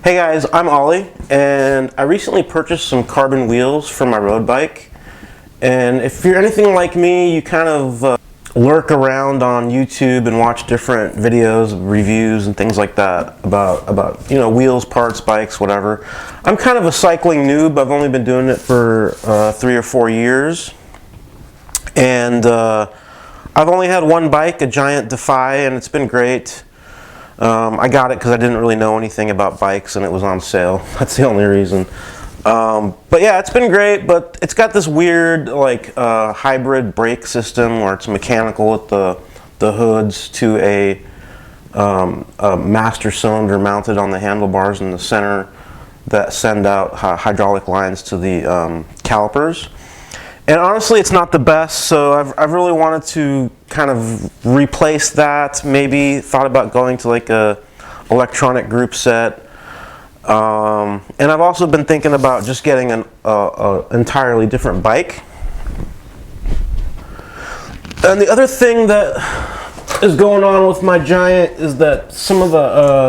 Hey guys, I'm Ollie, and I recently purchased some carbon wheels for my road bike. And if you're anything like me, you kind of lurk around on YouTube and watch different videos, reviews, and things like that about wheels, parts, bikes, whatever. I'm kind of a cycling noob. I've only been doing it for 3 or 4 years, and I've only had one bike, a giant Defy, and it's been great. I got it because I didn't really know anything about bikes and it was on sale. That's the only reason. But yeah, it's been great, but it's got this weird hybrid brake system where it's mechanical at the hoods to a master cylinder mounted on the handlebars in the center that send out hydraulic lines to the calipers. And honestly, it's not the best, so I've really wanted to kind of replace that. Maybe thought about going to like a electronic group set. And I've also been thinking about just getting an entirely different bike. And the other thing that is going on with my Giant is that some of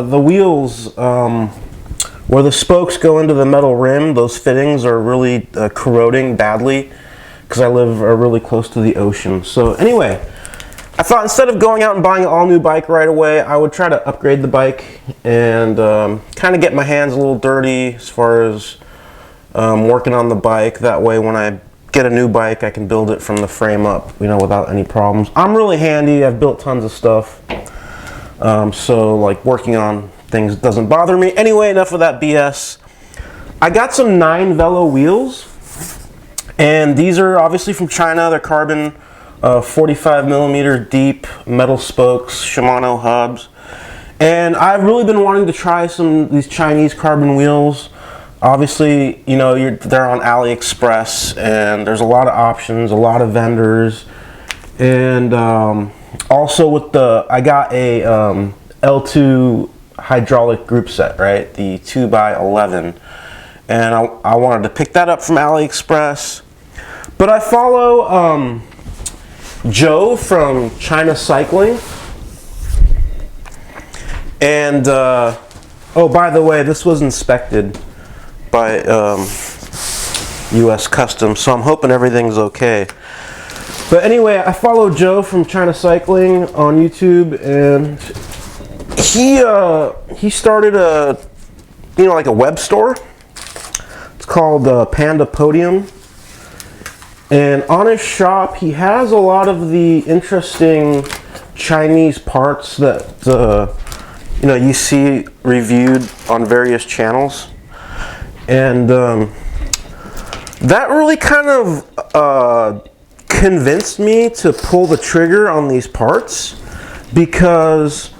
the wheels, where the spokes go into the metal rim, those fittings are really corroding badly, because I live really close to the ocean. So anyway, I thought instead of going out and buying an all-new bike right away, I would try to upgrade the bike and kind of get my hands a little dirty as far as working on the bike. That way when I get a new bike, I can build it from the frame up, without any problems. I'm really handy. I've built tons of stuff. So like working on things doesn't bother me. Anyway, enough of that BS. I got some 9 Velo wheels. And these are obviously from China. They're carbon, 45 millimeter deep metal spokes, Shimano hubs. And I've really been wanting to try these Chinese carbon wheels. Obviously, they're on AliExpress, and there's a lot of options, a lot of vendors. And also with I got a L-Twoo hydraulic group set, right? The 2x11. And I wanted to pick that up from AliExpress. But I follow Joe from China Cycling. And, oh, by the way, this was inspected by U.S. Customs, so I'm hoping everything's okay. But anyway, I follow Joe from China Cycling on YouTube, and he started like a web store. It's called Panda Podium. And on his shop, he has a lot of the interesting Chinese parts that you see reviewed on various channels. And that really kind of convinced me to pull the trigger on these parts, because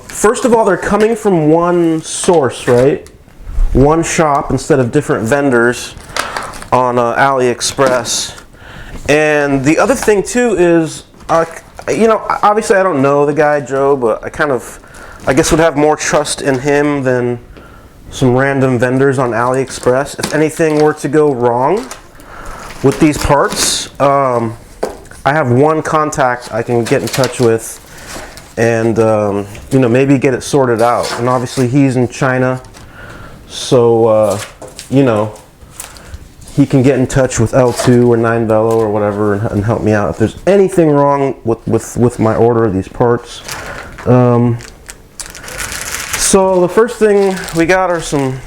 first of all, they're coming from one source, right? One shop instead of different vendors on AliExpress. And the other thing too is, obviously I don't know the guy Joe, but I guess would have more trust in him than some random vendors on AliExpress. If anything were to go wrong with these parts, I have one contact I can get in touch with and maybe get it sorted out. And obviously he's in China, so he can get in touch with L-Twoo or 9 Velo or whatever and help me out if there's anything wrong with my order of these parts. So the first thing we got are some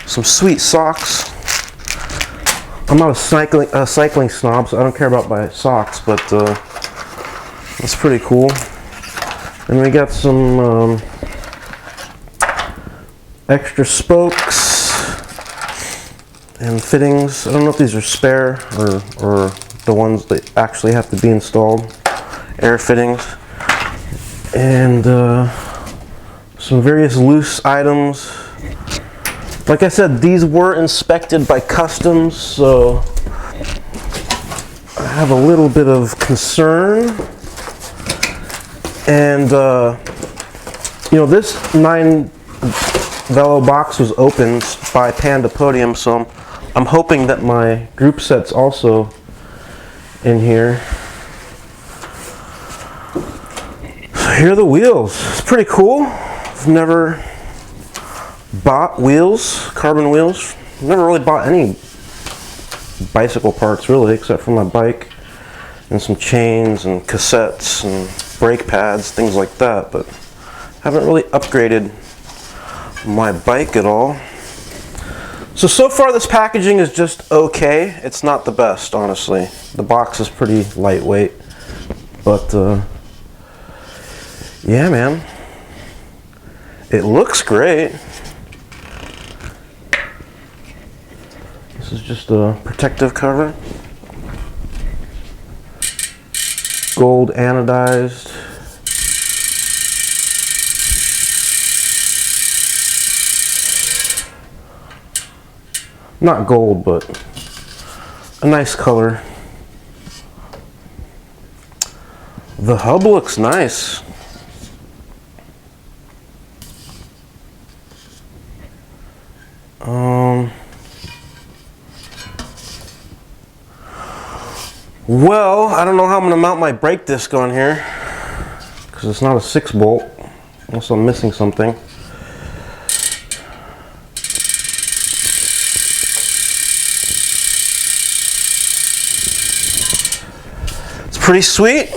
sweet socks. I'm not a cycling snob, so I don't care about my socks, but that's pretty cool. And we got some extra spokes and fittings. I don't know if these are spare or the ones that actually have to be installed. Air fittings. And some various loose items. Like I said, these were inspected by Customs, so I have a little bit of concern. And this 9 Velo box was opened by Panda Podium, so I'm hoping that my group set's also in here. So here are the wheels. It's pretty cool. I've never bought wheels, carbon wheels. Never really bought any bicycle parts really, except for my bike and some chains and cassettes and brake pads, things like that, but haven't really upgraded my bike at all. So far this packaging is just okay. It's not the best, honestly. The box is pretty lightweight, but yeah, man, it looks great. This is just a protective cover. Gold anodized. Not gold, but a nice color. The hub looks nice. Well, I don't know how I'm gonna mount my brake disc on here because it's not a 6-bolt, unless I'm missing something. It's pretty sweet.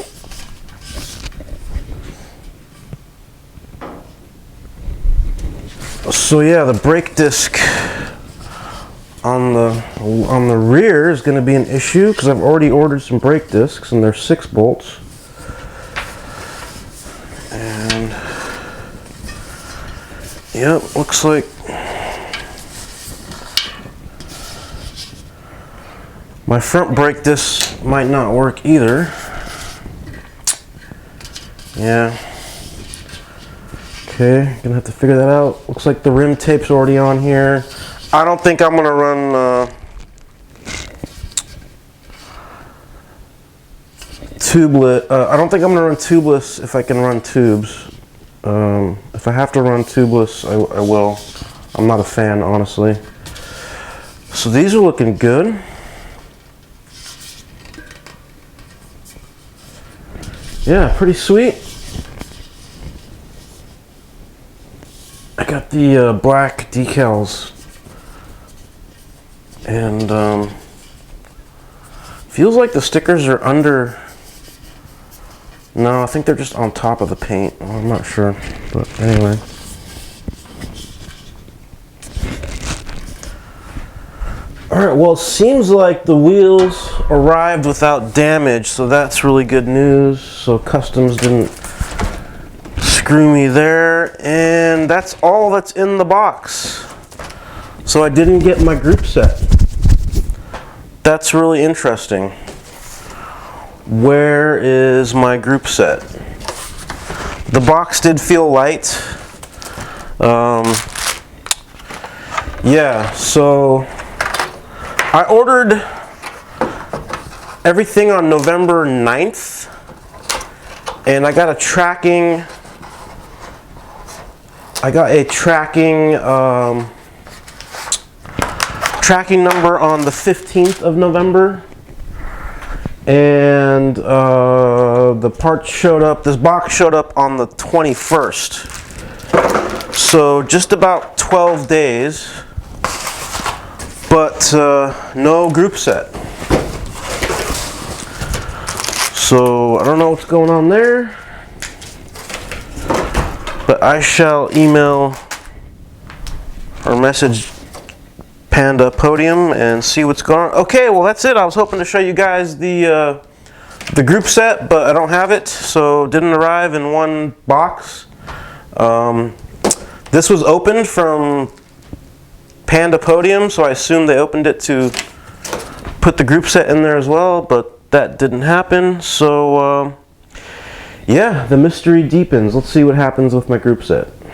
So yeah, the brake disc on the rear is going to be an issue because I've already ordered some brake discs and they're 6 bolts. And yep, looks like my front brake disc might not work either. Yeah. Okay, gonna have to figure that out. Looks like the rim tape's already on here. I don't think I'm gonna run tubeless. I don't think I'm gonna run tubeless if I can run tubes. If I have to run tubeless, I will. I'm not a fan, honestly. So these are looking good. Yeah, pretty sweet. I got the black decals, and feels like the stickers are under. No, I think they're just on top of the paint. Well, I'm not sure, but anyway. Alright, well, it seems like the wheels arrived without damage, so that's really good news. So customs didn't screw me there, and that's all that's in the box. So I didn't get my group set. That's really interesting. Where is my group set? The box did feel light. Yeah, so I ordered everything on November 9th, and I got a tracking tracking number on the 15th of November, and the part showed up, this box showed up on the 21st. So just about 12 days, but no group set. So I don't know what's going on there, but I shall email or message Panda Podium and see what's going on. Okay, well that's it. I was hoping to show you guys the group set, but I don't have it, so it didn't arrive in one box. This was opened from Panda Podium, so I assume they opened it to put the group set in there as well, but that didn't happen. So yeah, the mystery deepens. Let's see what happens with my group set.